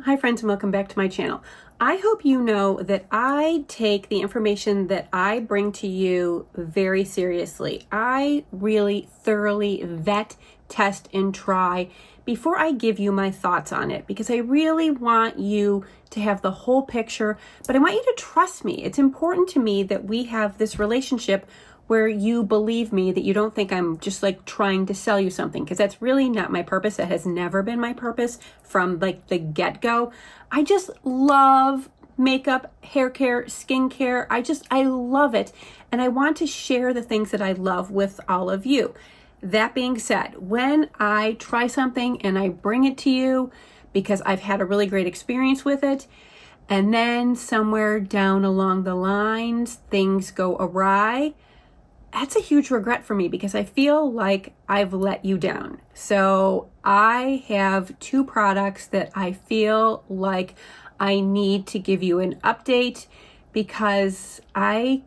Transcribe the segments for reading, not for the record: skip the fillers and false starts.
Hi friends, and welcome back to my channel. I hope you know that I take the information that I bring to you very seriously. I really thoroughly vet, test, and try before I give you my thoughts on it, because I really want you to have the whole picture, but I want you to trust me. It's important to me that we have this relationship where you believe me, that you don't think I'm just like trying to sell you something, because that's really not my purpose. That has never been my purpose from like the get-go. I just love makeup, hair care, skincare. I love it. And I want to share the things that I love with all of you. That being said, when I try something and I bring it to you because I've had a really great experience with it, and then somewhere down along the lines, things go awry, that's a huge regret for me, because I feel like I've let you down. So I have two products that I feel like I need to give you an update, because I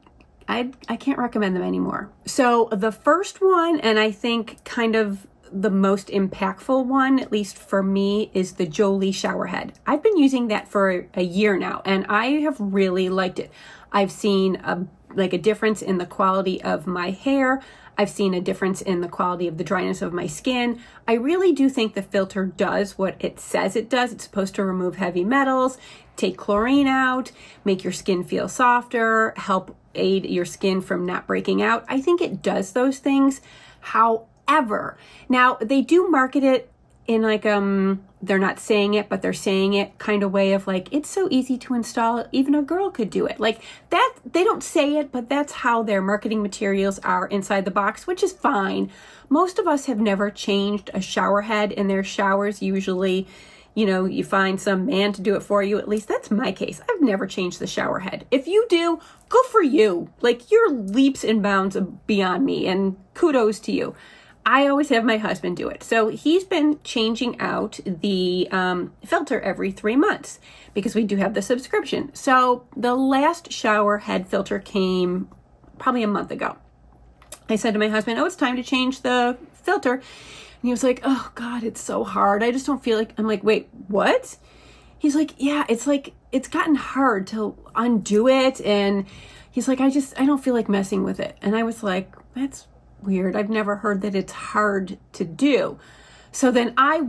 can't recommend them anymore. So the first one, and I think kind of the most impactful one, at least for me, is the Jolie shower head. I've been using that for a year now, and I have really liked it. I've seen a difference in the quality of my hair. I've seen a difference in the quality of the dryness of my skin. I really do think the filter does what it says it does. It's supposed to remove heavy metals, take chlorine out, make your skin feel softer, help aid your skin from not breaking out. I think it does those things. However, now they do market it in like they're not saying it, but they're saying it kind of way of like, it's so easy to install, even a girl could do it. Like that, they don't say it, but that's how their marketing materials are inside the box, which is fine. Most of us have never changed a shower head in their showers. Usually, you find some man to do it for you. At least that's my case. I've never changed the shower head. If you do, go for you. Like, you're leaps and bounds beyond me, and kudos to you. I always have my husband do it. So he's been changing out the filter every 3 months, because we do have the subscription. So the last shower head filter came probably a month ago. I said to my husband, oh, it's time to change the filter. And he was like, oh God, it's so hard. I just don't feel like, I'm like, wait, what? He's like, yeah, it's gotten hard to undo it. And he's like, I don't feel like messing with it. And I was like, that's weird. I've never heard that it's hard to do. So then I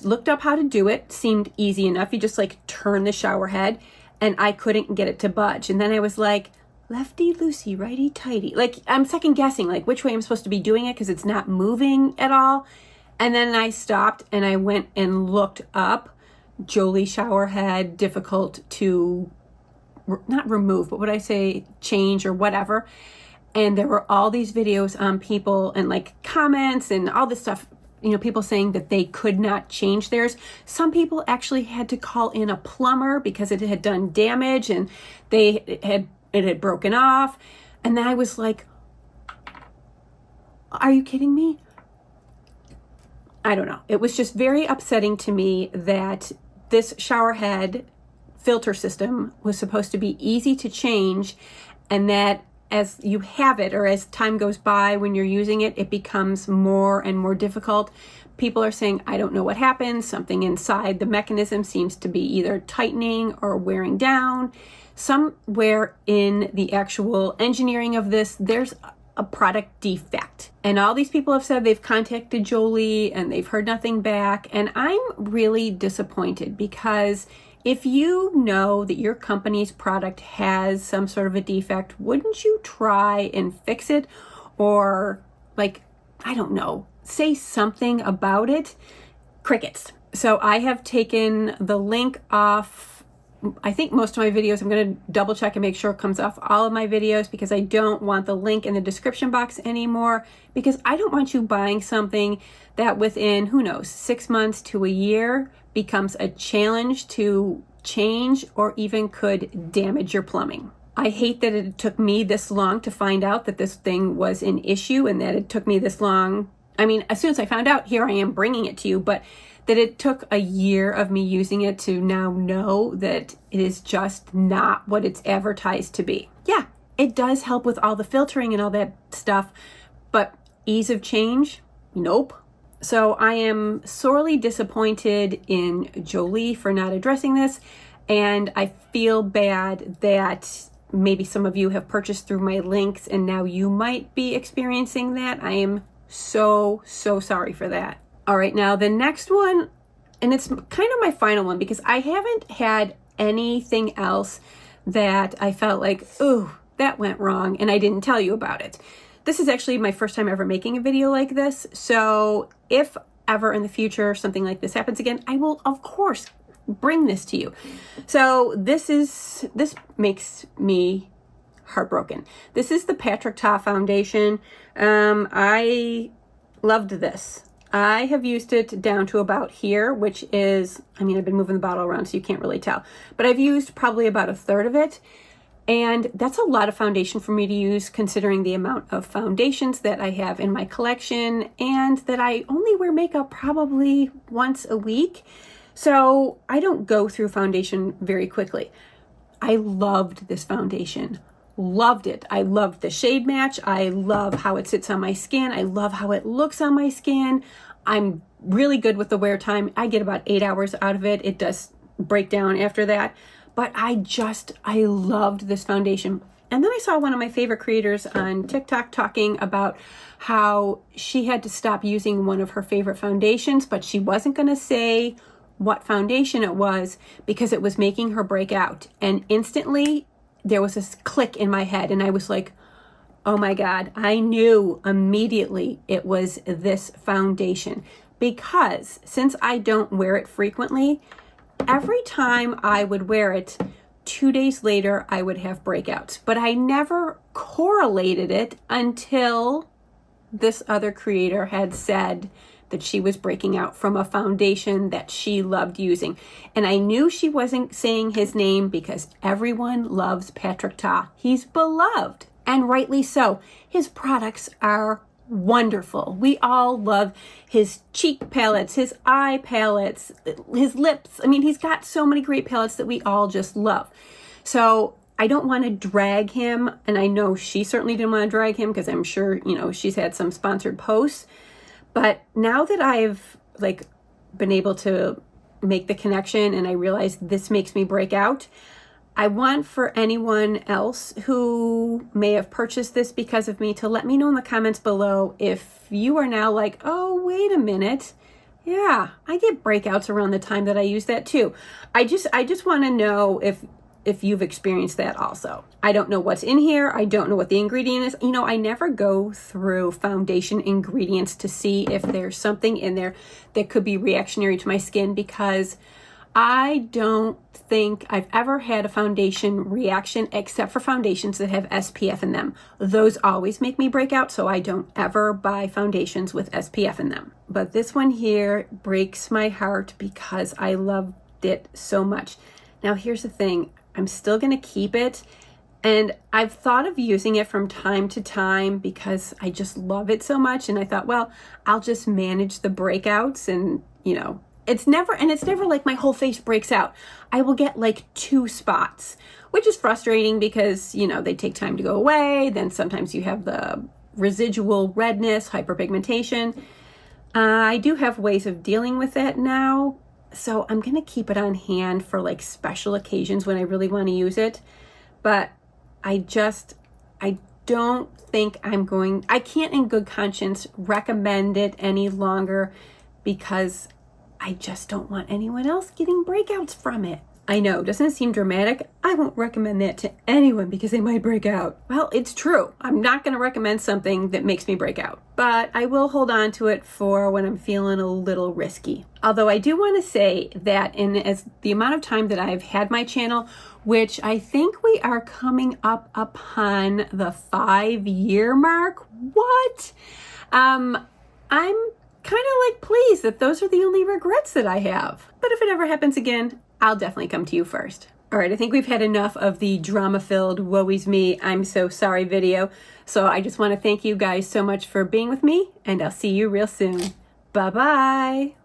looked up how to do it. Seemed easy enough. You just like turn the shower head, and I couldn't get it to budge. And then I was like, lefty loosey, righty tighty. Like, I'm second guessing like which way I'm supposed to be doing it, because it's not moving at all. And then I stopped and I went and looked up Jolie shower head, difficult to not remove, but what I say, change or whatever. And there were all these videos on people and like comments and all this stuff, people saying that they could not change theirs. Some people actually had to call in a plumber because it had done damage and it had broken off. And then I was like, are you kidding me? I don't know. It was just very upsetting to me that this shower head filter system was supposed to be easy to change, and that as you have it, or as time goes by when you're using it, it becomes more and more difficult. People are saying, I don't know what happened. Something inside the mechanism seems to be either tightening or wearing down. Somewhere in the actual engineering of this, there's a product defect. And all these people have said they've contacted Jolie and they've heard nothing back. And I'm really disappointed, because if you know that your company's product has some sort of a defect, wouldn't you try and fix it? Or like, I don't know, say something about it? Crickets. So I have taken the link off, I think, most of my videos. I'm going to double check and make sure it comes off all of my videos, because I don't want the link in the description box anymore, because I don't want you buying something that within, who knows, 6 months to a year becomes a challenge to change, or even could damage your plumbing. I hate that it took me this long to find out that this thing was an issue, and that it took me this long. I mean, as soon as I found out, here I am bringing it to you, but that it took a year of me using it to now know that it is just not what it's advertised to be. Yeah, it does help with all the filtering and all that stuff, but ease of change? Nope. So I am sorely disappointed in Jolie for not addressing this, and I feel bad that maybe some of you have purchased through my links and now you might be experiencing that. I am so sorry for that. All right, now the next one, and it's kind of my final one because I haven't had anything else that I felt like, ooh, that went wrong and I didn't tell you about it. This is actually my first time ever making a video like this. So if ever in the future something like this happens again, I will of course bring this to you. So this makes me heartbroken. This is the Patrick Ta foundation. I loved this. I have used it down to about here, which is, I mean, I've been moving the bottle around so you can't really tell, but I've used probably about a third of it. And that's a lot of foundation for me to use considering the amount of foundations that I have in my collection and that I only wear makeup probably once a week. So I don't go through foundation very quickly. I loved this foundation. Loved it. I loved the shade match. I love how it sits on my skin. I love how it looks on my skin. I'm really good with the wear time. I get about 8 hours out of it. It does break down after that. But I loved this foundation. And then I saw one of my favorite creators on TikTok talking about how she had to stop using one of her favorite foundations, but she wasn't going to say what foundation it was because it was making her break out. And instantly there was this click in my head and I was like, oh my God, I knew immediately it was this foundation because since I don't wear it frequently, every time I would wear it, 2 days later, I would have breakouts. But I never correlated it until this other creator had said that she was breaking out from a foundation that she loved using. And I knew she wasn't saying his name because everyone loves Patrick Ta. He's beloved, and rightly so. His products are wonderful. We all love his cheek palettes, his eye palettes, his lips. I mean, he's got so many great palettes that we all just love. So I don't want to drag him, and I know she certainly didn't want to drag him because I'm sure, you know, she's had some sponsored posts. But now that I've been able to make the connection and I realize this makes me break out, I want for anyone else who may have purchased this because of me to let me know in the comments below if you are now like, oh, wait a minute. Yeah, I get breakouts around the time that I use that too. I just want to know if you've experienced that also. I don't know what's in here. I don't know what the ingredient is. You know, I never go through foundation ingredients to see if there's something in there that could be reactionary to my skin because I don't think I've ever had a foundation reaction except for foundations that have SPF in them. Those always make me break out, so I don't ever buy foundations with SPF in them. But this one here breaks my heart because I loved it so much. Now here's the thing, I'm still gonna keep it, and I've thought of using it from time to time because I just love it so much, and I thought, well, I'll just manage the breakouts and, you know, it's never like my whole face breaks out. I will get like 2 spots, which is frustrating because, you know, they take time to go away. Then sometimes you have the residual redness, hyperpigmentation. I do have ways of dealing with that now. So I'm going to keep it on hand for like special occasions when I really want to use it. But I don't think I can't in good conscience recommend it any longer because I just don't want anyone else getting breakouts from it. I know, doesn't it seem dramatic? I won't recommend that to anyone because they might break out. Well, it's true. I'm not going to recommend something that makes me break out, but I will hold on to it for when I'm feeling a little risky. Although I do want to say that as the amount of time that I've had my channel, which I think we are coming up upon the 5-year mark. What? I'm kind of like pleased that those are the only regrets that I have. But if it ever happens again, I'll definitely come to you first. All right, I think we've had enough of the drama-filled woe is me, I'm so sorry video. So I just want to thank you guys so much for being with me, and I'll see you real soon. Bye-bye.